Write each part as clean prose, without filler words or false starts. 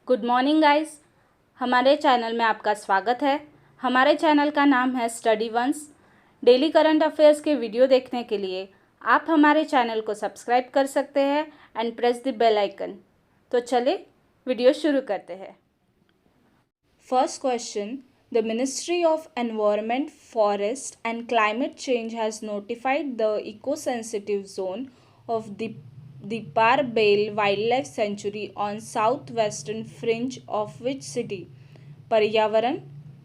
Good morning guys. हमारे channel में आपका स्वागत है। हमारे चैनल का नाम है study once. Daily current affairs के वीडियो देखने के लिए आप हमारे चैनल को सब्सक्राइब कर सकते हैं and press the bell icon. तो चलिए वीडियो शुरू करते हैं। First question, the ministry of environment, forest and climate change has notified the eco sensitive zone of Dipar Bale Wildlife Sanctuary on southwestern fringe of which city? पर्यावरण,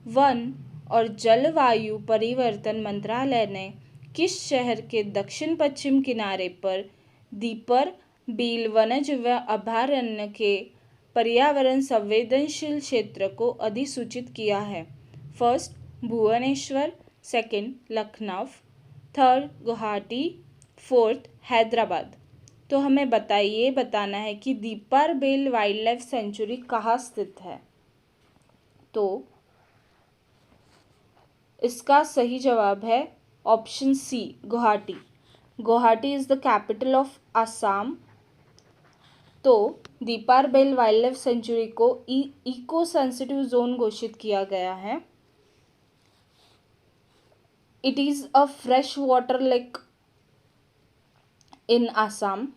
one और जलवायु परिवर्तन मंत्रालय ने किस शहर के दक्षिण पश्चिम किनारे पर दीपर बील वन्यजीव अभयारण्य के पर्यावरण संवेदनशील क्षेत्र को अधिसूचित किया है? First Bhubaneswar, second Lucknow, third Guwahati, fourth Hyderabad. तो हमें बताना है कि Deepor Beel wildlife sanctuary कहाँ स्थित है। तो इसका सही जवाब है option C, Guwahati. Guwahati is the capital of Assam. तो Deepor Beel wildlife sanctuary को इको सेंसिटिव जोन घोषित किया गया है। It is a fresh water lake in Assam.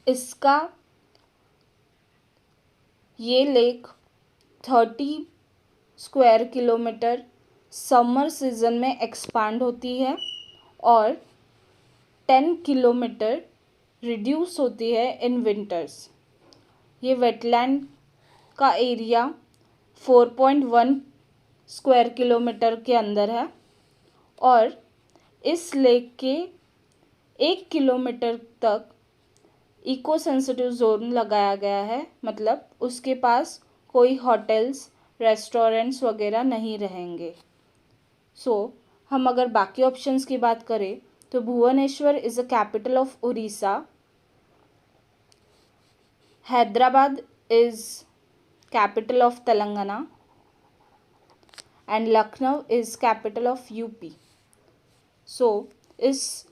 इसका ये lake 30 square kilometre summer season में एक्सपांड होती है और 10 किलोमीटर रिड्यूस होती है इन विंटर्स। ये वेटलैंड का एरिया 4.1 स्क्वायर किलोमीटर के अंदर है और इस लेक के 1 किलोमीटर तक इको सेंसिटिव जोन लगाया गया है, मतलब उसके पास कोई होटल्स, रेस्टोरेंट्स वगैरह नहीं रहेंगे। हम अगर बाकी ऑप्शंस की बात करें तो Bhubaneswar is a capital of Orissa, Hyderabad is capital of Telangana and Lucknow is capital of UP. इस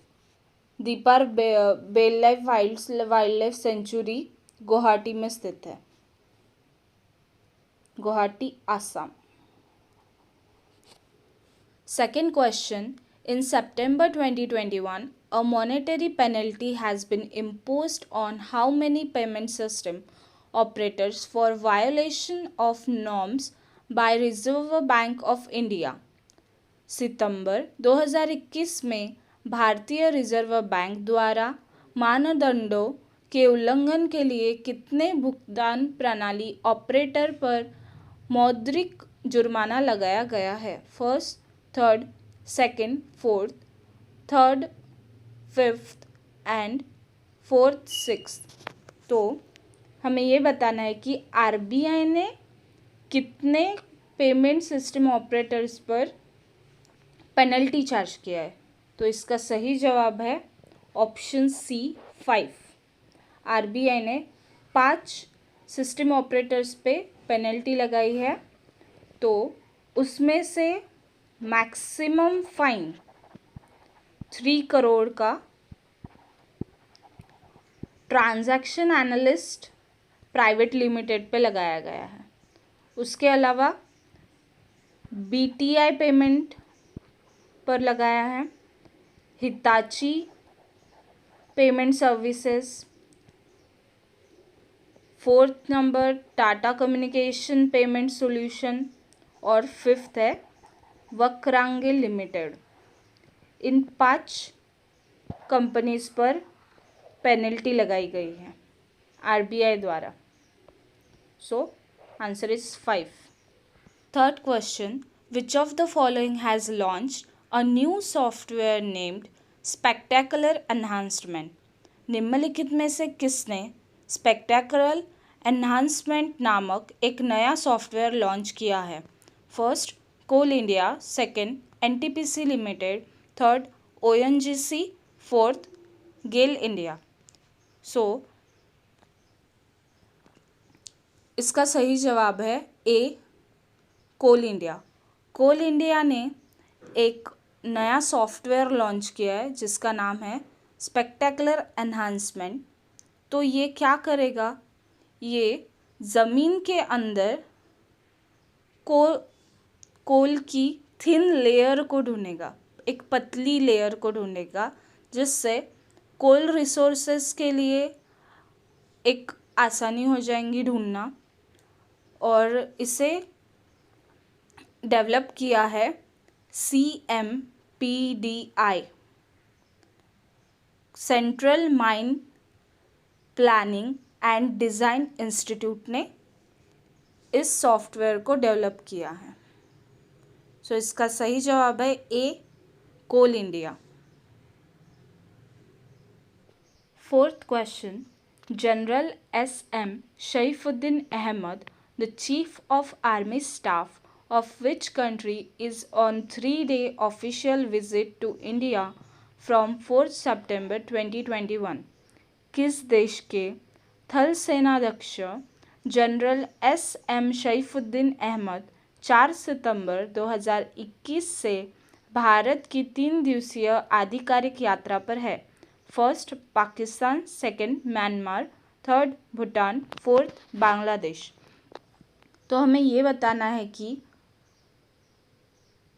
Deepor Beel life wildlife sanctuary Guwahati में स्थित है, Guwahati Assam. Second question, in September 2021 a monetary penalty has been imposed on how many payment system operators for violation of norms by Reserve Bank of India? सितंबर 2021 में भारतीय reserve bank द्वारा मानदंडों के उल्लंघन के लिए कितने भुगतान प्रणाली ऑपरेटर पर मौद्रिक जुर्माना लगाया गया है? First, third, second, fourth, third, fifth and fourth, sixth. तो हमें ये बताना है कि आरबीआई ने कितने पेमेंट सिस्टम ऑपरेटर्स पर पेनल्टी चार्ज किया है। तो इसका सही जवाब है ऑप्शन सी, 5। आरबीआई ने 5 सिस्टम ऑपरेटर्स पे पेनल्टी लगाई है। तो उसमें से मैक्सिमम फाइन 3 करोड़ का ट्रांजैक्शन एनालिस्ट प्राइवेट लिमिटेड पे लगाया गया है। उसके अलावा बीटीआई पेमेंट पर लगाया है, Hitachi payment services, fourth number Tata communication payment solution और फिफ्थ है वक्रांगे लिमिटेड। इन 5 कंपनीज पर पेनल्टी लगाई गई है आरबीआई द्वारा। Answer is 5। Third question, which of the following has launched a new software named Spectacular Enhancement? निम्नलिखित में से किसने स्पेक्टेकुलर एनहांसमेंट नामक एक नया सॉफ्टवेयर लॉन्च किया है? First Coal India, second NTPC limited, third ONGC, fourth GAIL India. इसका सही जवाब है A, Coal India. Coal India ने एक नया सॉफ्टवेयर लॉन्च किया है जिसका नाम है स्पेक्टेकुलर एनहांसमेंट। तो ये क्या करेगा, ये ज़मीन के अंदर कोल की थिन लेयर को ढूंढेगा, एक पतली लेयर को ढूंढेगा, जिससे कोल रिसोर्सेस के लिए एक आसानी हो जाएंगी ढूंढना। और इसे डेवलप किया है CMPDI, central mine planning and design institute ने इस सॉफ्टवेयर को डेवलप किया है। सो इसका सही जवाब है A, Coal India. Fourth question, general SM Saifuddin Ahmad, the Chief of Army Staff of which country is on 3-day official visit to India from 4th September 2021? किस देश के थल सेनाध्यक्ष जनरल SM शैफुद्दीन अहमद 4 सितंबर 2021 से भारत की 3 दिवसीय आधिकारिक यात्रा पर है? First Pakistan, second Myanmar, third Bhutan, fourth Bangladesh. तो हमें ये बताना है कि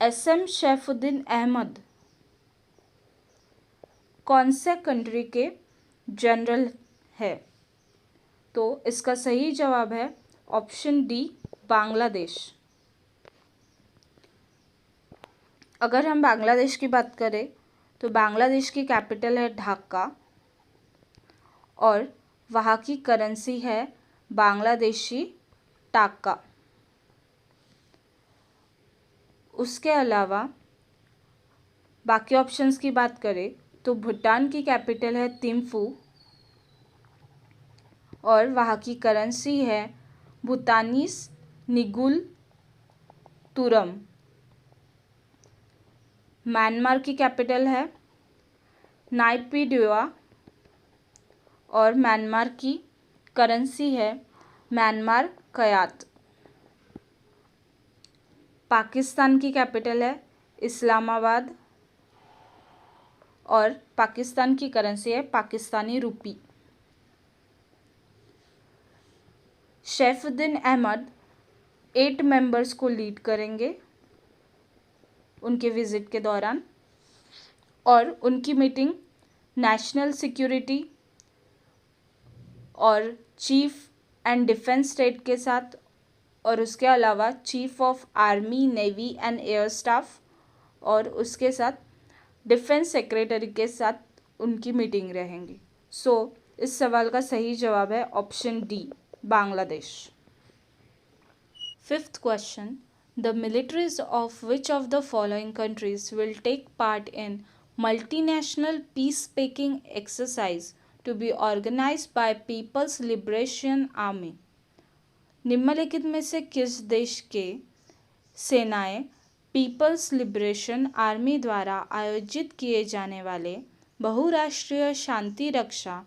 SM शैफुद्दीन अहमद कौन से कंट्री के जनरल है? तो इसका सही जवाब है ऑप्शन डी, बांग्लादेश। अगर हम बांग्लादेश की बात करें तो बांग्लादेश की कैपिटल है ढाका और वहाँ की करेंसी है बांग्लादेशी टाका। उसके अलावा बाकी ऑप्शंस की बात करें तो भूटान की कैपिटल है थिम्पू और वहाँ की करेंसी है भूटानीस निगुल तुरम। म्यांमार की कैपिटल है नाइपीडिवा और म्यांमार की करेंसी है म्यांमार कयात। पाकिस्तान की कैपिटल है इस्लामाबाद और पाकिस्तान की करेंसी है पाकिस्तानी रुपी। सैफुद्दीन अहमद 8 मेंबर्स को लीड करेंगे उनके विजिट के दौरान और उनकी मीटिंग नेशनल सिक्योरिटी और चीफ एंड डिफेंस स्टेट के साथ और उसके अलावा chief of army, navy and air staff और उसके साथ डिफेंस सेक्रेटरी के साथ उनकी मीटिंग रहेंगी। सो इस सवाल का सही जवाब है option D, Bangladesh. Fifth question, the militaries of which of the following countries will take part in multinational peacekeeping exercise to be organized by People's Liberation Army? निम्नलिखित में से किस देश के सेनाएं पीपल्स लिबरेशन आर्मी द्वारा आयोजित किए जाने वाले बहुराष्ट्रीय शांति रक्षा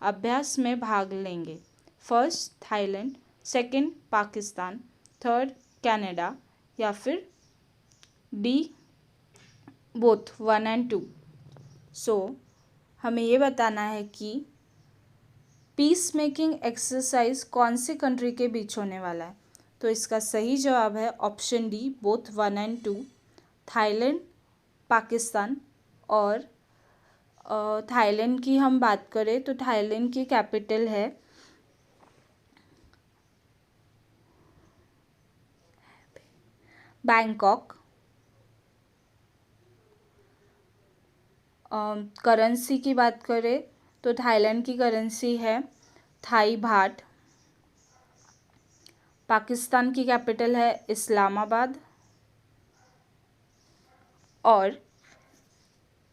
अभ्यास में भाग लेंगे? First Thailand, second Pakistan, third Canada या फिर डी बोथ 1 and 2। सो हमें ये बताना है कि पीस मेकिंग एक्सरसाइज कौन सी कंट्री के बीच होने वाला है। तो इसका सही जवाब है option D, both 1 and 2, Thailand, Pakistan. और थाईलैंड की हम बात करें तो थाईलैंड की कैपिटल है बैंकॉक। करेंसी की बात करें तो थाईलैंड की करेंसी है थाई बाट। पाकिस्तान की कैपिटल है इस्लामाबाद और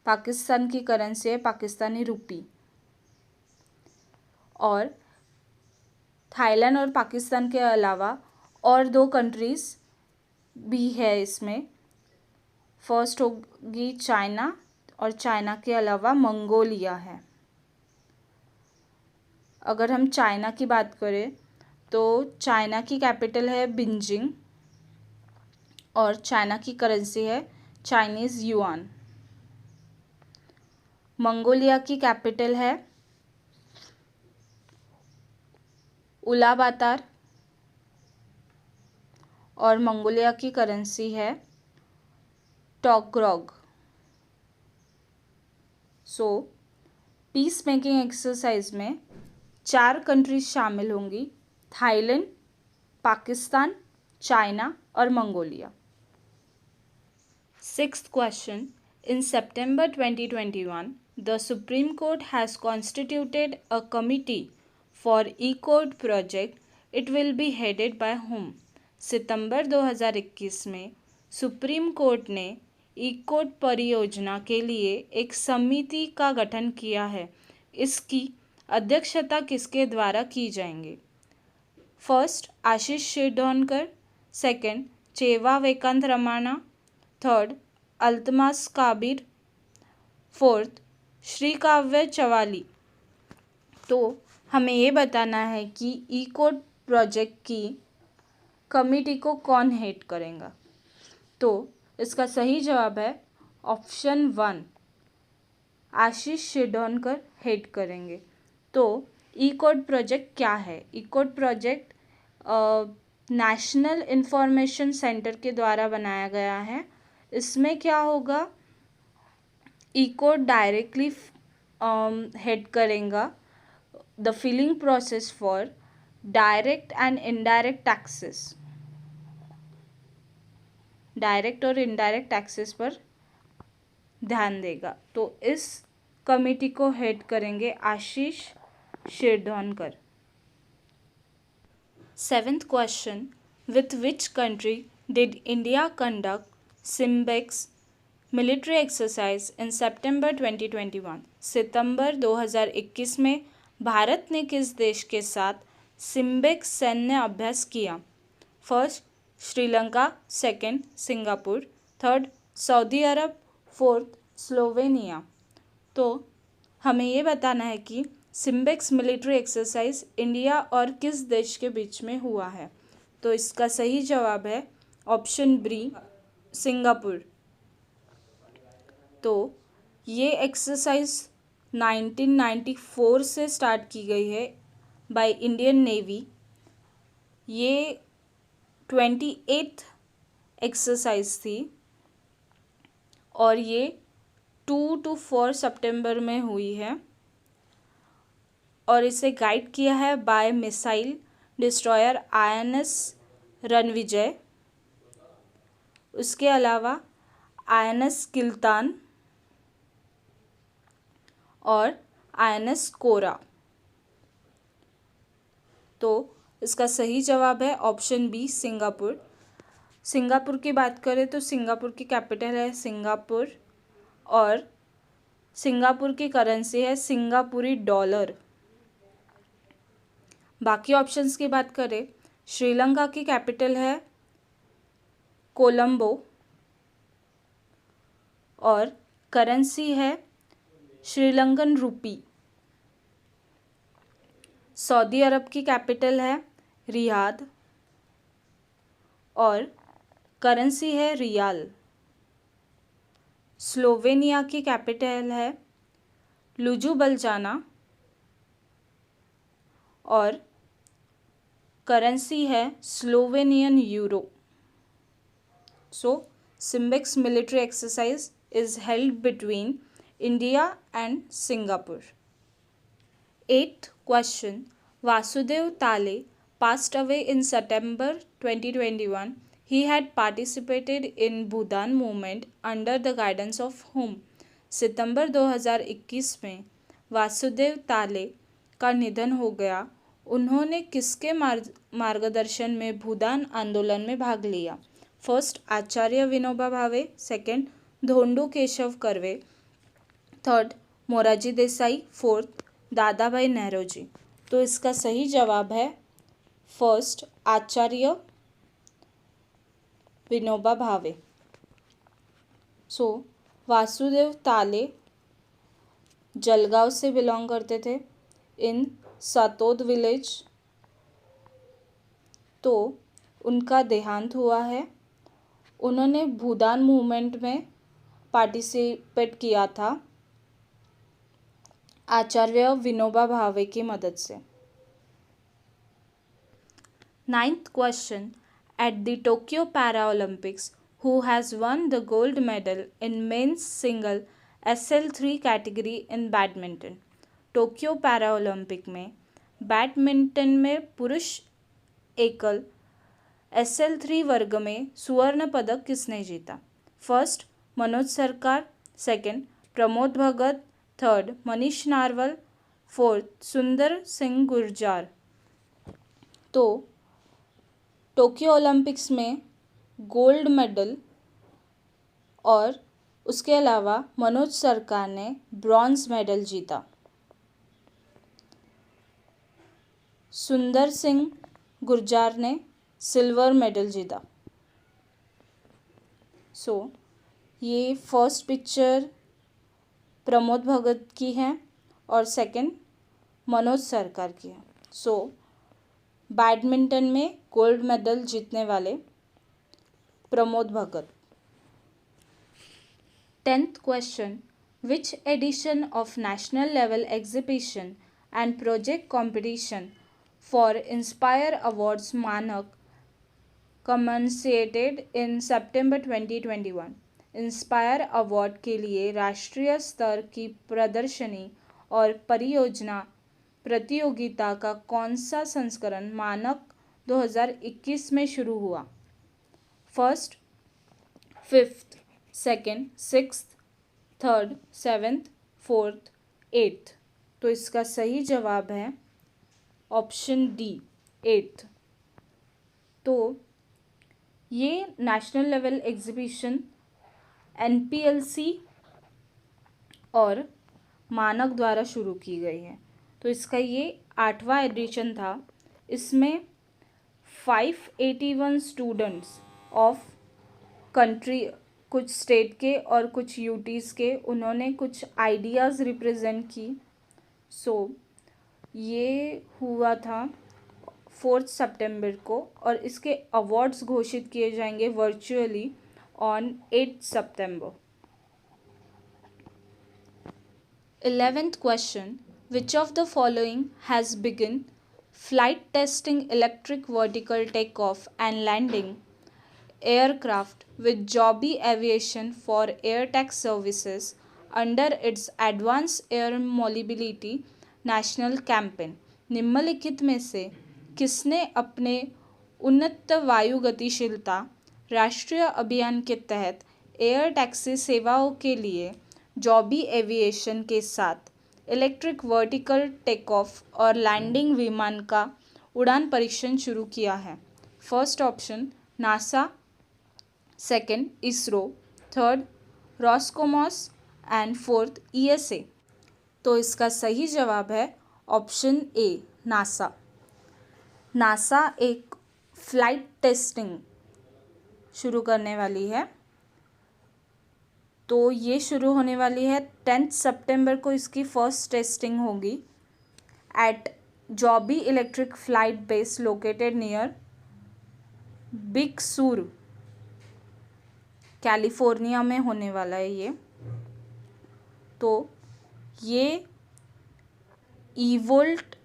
पाकिस्तान की करेंसी है पाकिस्तानी रुपी। और थाईलैंड और पाकिस्तान के अलावा और 2 कंट्रीज़ भी है इसमें। फर्स्ट होगी चाइना और चाइना के अलावा मंगोलिया है। अगर हम चाइना की बात करें तो चाइना की कैपिटल है बीजिंग और चाइना की करेंसी है चाइनीज़ युआन। मंगोलिया की कैपिटल है उलाबातार और मंगोलिया की करेंसी है टॉकग्रॉग। सो पीस मेकिंग एक्सरसाइज में 4 कंट्रीज शामिल होंगी, थाईलैंड, पाकिस्तान, चाइना और Mongolia. Sixth question. In September 2021, the Supreme Court has constituted a committee for E-Code project. It will be headed by whom? सितंबर 2021 में सुप्रीम कोर्ट ने ई-कोड परियोजना के लिए एक समिति का गठन किया है। इसकी अध्यक्षता किसके द्वारा की जाएंगी? फर्स्ट, आशीष शिरडोनकर, सेकंड, चेवा वेकांत रमाना, थर्ड, अल्तमास काबिर, फोर्थ, श्री काव्य चवाली। तो हमें ये बताना है कि ई कोड प्रोजेक्ट की कमिटी को कौन हेड करेगा। तो इसका सही जवाब है ऑप्शन 1, आशीष शिरडोनकर हेड करेंगे। तो ई कोड प्रोजेक्ट क्या है? E code project national information centre के द्वारा बनाया गया है। इसमें क्या होगा, ई कोड डायरेक्टली हेड करेगा the filling process for direct and indirect taxes, direct और इनडायरेक्ट टैक्सेस पर ध्यान देगा। तो इस कमिटी को हेड करेंगे आशीष शिरडोनकर। Seventh question. With which country did India conduct SIMBEX military exercise in September 2021? सितंबर 2021 में भारत ने किस देश के साथ सिम्बेक्स सैन्य अभ्यास किया? First, Sri Lanka, second, Singapore, third, Saudi Arab, fourth, Slovenia. तो हमें ये बताना है कि सिम्बेक्स मिलिट्री एक्सरसाइज इंडिया और किस देश के बीच में हुआ है। तो इसका सही जवाब है ऑप्शन बी, सिंगापुर। तो ये एक्सरसाइज 1994 से स्टार्ट की गई है बाय इंडियन नेवी। ये 28th एक्सरसाइज थी और ये 2 to 4 सितंबर में हुई है और इसे गाइड किया है by missile destroyer INS Ranvijay. उसके अलावा INS किल्तान और INS कोरा। तो इसका सही जवाब है ऑप्शन बी, सिंगापुर। सिंगापुर की बात करें तो सिंगापुर की कैपिटल है सिंगापुर और सिंगापुर की करेंसी है सिंगापुरी डॉलर। बाकी ऑप्शंस की बात करें, श्रीलंका की कैपिटल है कोलंबो और करेंसी है श्रीलंकन रुपी। सऊदी अरब की कैपिटल है रियाद और करेंसी है रियाल। स्लोवेनिया की कैपिटल है लुजुबलजाना और करेंसी है Slovenian euro. So SIMBEX military exercise is held between India and Singapore. 8th question. Vasudev Tale passed away in September 2021. He had participated in Bhudan movement under the guidance of whom? सितंबर 2021 में वासुदेव ताले का निधन हो गया। उन्होंने किसके मार्गदर्शन में भूदान आंदोलन में भाग लिया? फर्स्ट, आचार्य Vinoba Bhave, second, Dhondu Keshav Karve, third, Morarji Desai, fourth, दादा भाई नेहरूजी। तो इसका सही जवाब है फर्स्ट, आचार्य विनोबा भावे। सो वासुदेव ताले जलगांव से बिलोंग करते थे इन सातोद विलेज। तो उनका देहांत हुआ है। उन्होंने भूदान मूवमेंट में पार्टिसिपेट किया था आचार्य विनोबा भावे की मदद से। Ninth question. At the Tokyo Paralympics, who has won the gold medal in men's single SL3 category in badminton? Tokyo Paralympic में बैडमिंटन में पुरुष एकल SL3 वर्ग में स्वर्ण पदक किसने जीता? फर्स्ट मनोज सरकार, second Pramod Bhagat, third Manish Narowal, fourth सुंदर सिंह गुर्जार। तो टोक्यो ओलंपिक्स में गोल्ड मेडल और उसके अलावा मनोज सरकार ने ब्रॉन्ज मेडल जीता। सुंदर सिंह गुर्जार ने सिल्वर मेडल जीता। ये फर्स्ट पिक्चर प्रमोद भगत की है और सेकंड मनोज सरकार की है। बैडमिंटन में गोल्ड मेडल जीतने वाले Pramod Bhagat. 10th question. Which edition of national level exhibition and project competition for Inspire Awards Manak commenced in September 2021? Inspire award के लिए राष्ट्रीय स्तर की प्रदर्शनी और परियोजना प्रतियोगिता का कौन सा संस्करण मानक 2021 में शुरू हुआ? First, fifth, second, sixth, third, seventh, fourth, eighth. तो इसका सही जवाब है ऑप्शन डी, एट्थ। तो ये नेशनल लेवल एग्जीबिशन NPLC और मानक द्वारा शुरू की गई है। तो इसका ये 8वां एडिशन था। इसमें 581 स्टूडेंट्स ऑफ कंट्री, कुछ स्टेट के और कुछ यूटीज़ के, उन्होंने कुछ आइडियाज़ रिप्रेजेंट की। ये हुआ था 4 सितंबर को और इसके अवार्ड्स घोषित किए जाएंगे virtually on 8 September. 11th question. Which of the following has begun flight testing electric vertical takeoff and landing aircraft with Joby Aviation for air taxi services under its Advanced Air Mobility National Campaign? निम्नलिखित में से किसने अपने उन्नत वायु गतिशीलता राष्ट्रीय अभियान के तहत एयर टैक्सी सेवाओं के लिए जॉबी एविएशन के साथ इलेक्ट्रिक वर्टिकल टेकऑफ और लैंडिंग विमान का उड़ान परीक्षण शुरू किया है? First option NASA, second ISRO, third Roscosmos and fourth ESA। तो इसका सही जवाब है ऑप्शन ए, नासा। नासा एक फ्लाइट टेस्टिंग शुरू करने वाली है। तो ये शुरू होने वाली है 10 सितंबर को, इसकी फर्स्ट टेस्टिंग होगी at Joby electric flight base located near Big Sur, California में होने वाला है ये। तो ये ईवोल्ट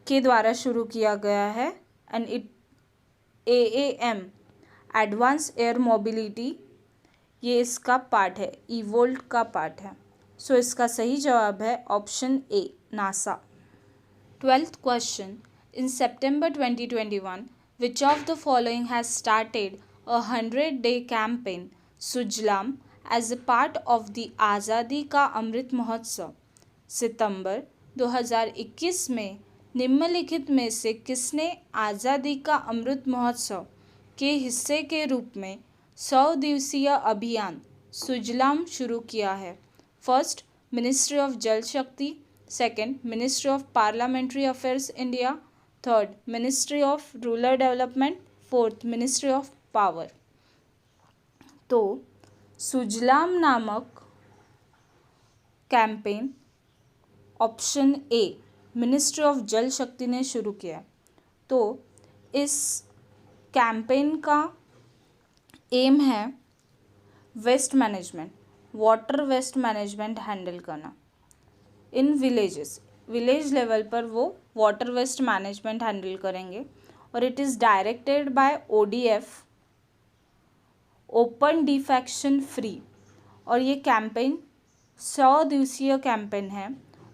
के द्वारा शुरू किया गया है and it AAM advance air mobility, ये इसका पार्ट है, ईवोल्ट का पार्ट है। इसका सही जवाब है option A, NASA. 12th question. In September 2021, which of the following has started a 100-day campaign Sujalam as a part of the आज़ादी का अमृत महोत्सव? सितंबर 2021 में निम्नलिखित में से किसने आज़ादी का अमृत महोत्सव के हिस्से के रूप में 100 दिवसीय अभियान सुजलाम शुरू किया है? फर्स्ट, मिनिस्ट्री ऑफ जल शक्ति, second ministry of parliamentary affairs India, third ministry of rural development, fourth ministry of power. तो सुजलाम नामक campaign option A, ministry of जल शक्ति ने शुरू किया। तो इस कैंपेन का एम है waste management, water waste management handle करना इन विलेजेस। विलेज लेवल पर वो वाटर वेस्ट मैनेजमेंट हैंडल करेंगे और it is directed by ODF, open defection free. और ये कैंपेन 100 दिवसीय कैंपेन है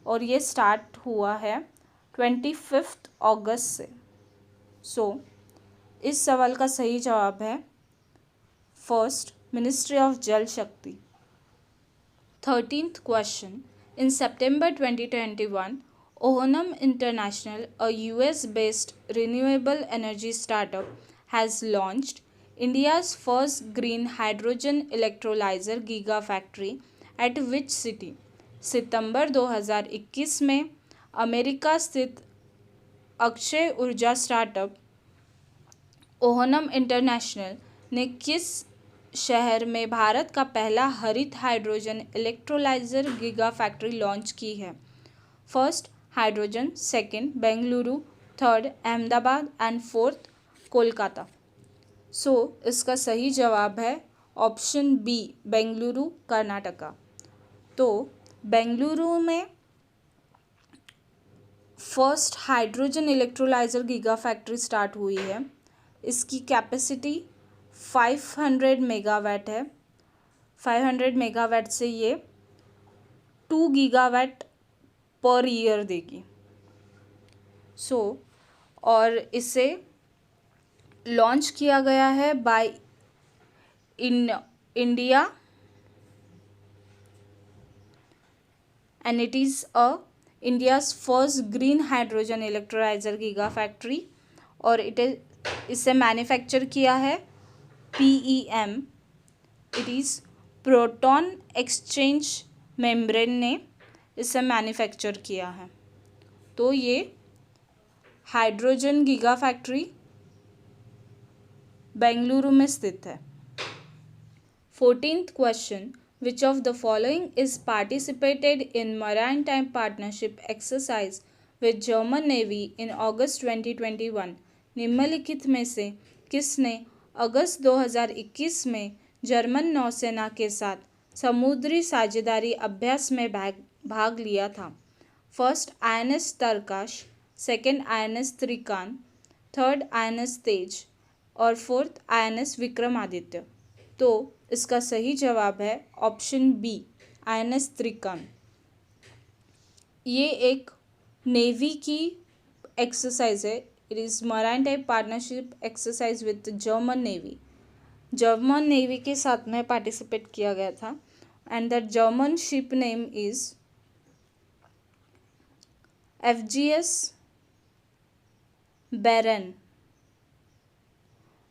और ये स्टार्ट हुआ है 25 अगस्त से। सो इस सवाल का सही जवाब है फर्स्ट, मिनिस्ट्री ऑफ जल शक्ति। 13th question. In September 2021, Ohanam International, a US-based renewable energy startup, has launched India's first green hydrogen electrolyzer gigafactory at which city? सितंबर 2021 में अमेरिका स्थित अक्षय ऊर्जा स्टार्टअप ओहनम इंटरनेशनल ने किस शहर में भारत का पहला हरित hydrogen electrolyser giga factory launch की है? First, hydrogen, second, Bengaluru, third, Ahmedabad and fourth, Kolkata. So इसका सही जवाब है ऑप्शन बी, बेंगलुरु, कर्नाटका। तो बेंगलुरु में first hydrogen electrolyser giga factory start हुई है। इसकी कैपेसिटी 500 मेगावाट है। 500 मेगावाट से ये 2 गीगावाट पर ईयर देगी। और इसे लॉन्च किया गया है by India and it is India's first green hydrogen electrolyser giga factory और इसे मैन्युफैक्चर किया है PEM, it is proton exchange membrane ने इसे मैन्युफैक्चर किया है। तो ये हाइड्रोजन गीगा फैक्ट्री बेंगलुरु में स्थित है। 14th question. Which of the following is participated in maritime partnership exercise with German Navy in August 2021? निम्नलिखित में से किसने अगस्त 2021 में जर्मन नौसेना के साथ समुद्री साझेदारी अभ्यास में भाग लिया था? First, INS Tarkash, second, INS Trikand, third, INS Tej और फोर्थ, INS विक्रमादित्य। तो इसका सही जवाब है ऑप्शन बी, INS त्रिकान। ये एक नेवी की एक्सरसाइज है। It is maritime partnership exercise with German navy. German navy के साथ में पार्टिसिपेट किया गया था and the German ship name is FGS बैरन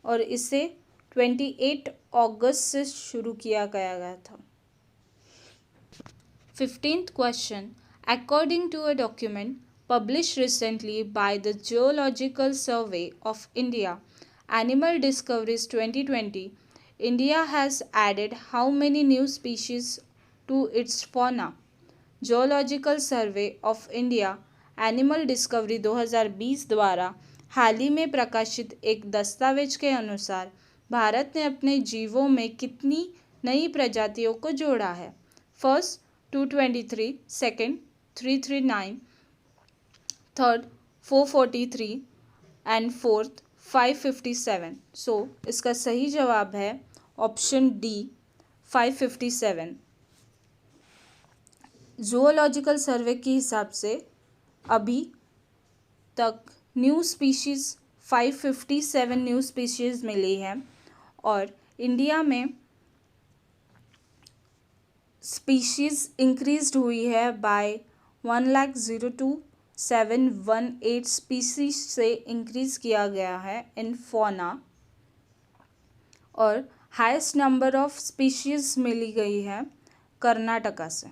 और इसे 28 अगस्त से शुरू किया गया था। 15th question. According to a document published recently by the Geological Survey of India, Animal Discoveries 2020, India has added how many new species to its fauna? Geological Survey of India animal discovery 2020 द्वारा हाल ही में प्रकाशित एक दस्तावेज के अनुसार भारत ने अपने जीवों में कितनी नई प्रजातियों को जोड़ा है? First 223, second 339, third 443 and fourth 557। सो इसका सही जवाब है ऑप्शन डी, 557। जूलॉजिकल सर्वे के हिसाब से अभी तक न्यू स्पीशीज़ 557 न्यू स्पीशीज़ मिली है और इंडिया में स्पीशीज़ इंक्रीज्ड हुई है बाय 1,02,718 स्पीशीज से इंक्रीज़ किया गया है इन फौना और हाईएस्ट नंबर ऑफ स्पीशीज़ मिली गई है कर्नाटका से।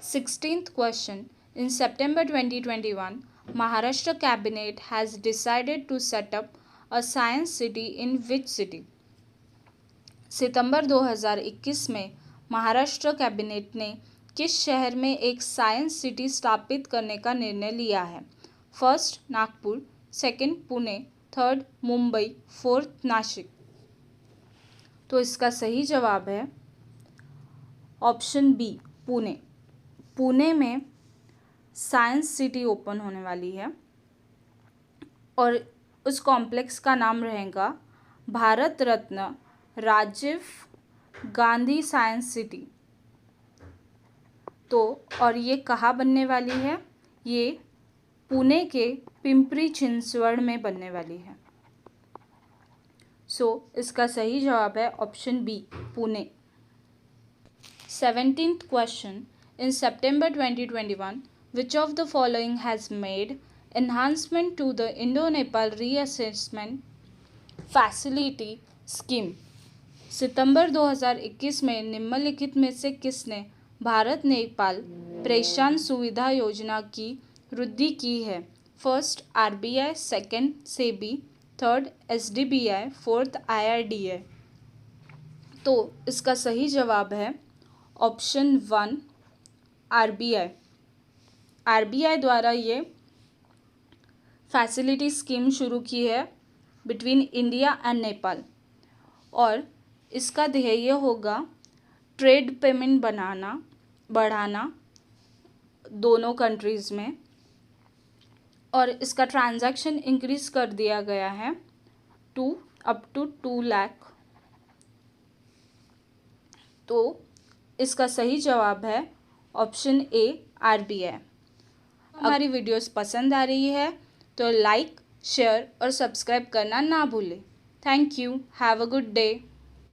16th question. In September 2021, Maharashtra Cabinet has decided to set up a science city in which city? सितंबर 2021 में महाराष्ट्र कैबिनेट ने किस शहर में एक साइंस सिटी स्थापित करने का निर्णय लिया है? First Nagpur, second Pune, third Mumbai, fourth Nashik. तो इसका सही जवाब है ऑप्शन बी, पुणे। पुणे में साइंस सिटी ओपन होने वाली है और उस कॉम्प्लेक्स का नाम रहेगा भारत रत्न राजीव गांधी साइंस सिटी। तो और ये कहाँ बनने वाली है? ये पुणे के पिंपरी चिंचवड़ में बनने वाली है। इसका सही जवाब है option B, Pune. 17th question. In September 2021, which of the following has made enhancement to the Indo-Nepal Reassessment Facility Scheme? सितंबर 2021 में निम्नलिखित में से किसने भारत नेपाल प्रेषण सुविधा योजना की वृद्धि की है? First RBI, second SEBI, third SDBI, fourth IRDA। तो इसका सही जवाब है ऑप्शन 1, RBI। RBI द्वारा ये फैसिलिटी स्कीम शुरू की है बिटवीन इंडिया एंड नेपाल, और इसका ध्येय होगा ट्रेड पेमेंट बढ़ाना दोनों कंट्रीज़ में, और इसका ट्रांजैक्शन इंक्रीज कर दिया गया है अप टू 2 लाख। तो इसका सही जवाब है ऑप्शन ए, RBI। हमारी वीडियोस पसंद आ रही है तो लाइक, शेयर और सब्सक्राइब करना ना भूलें। Thank you. Have a good day.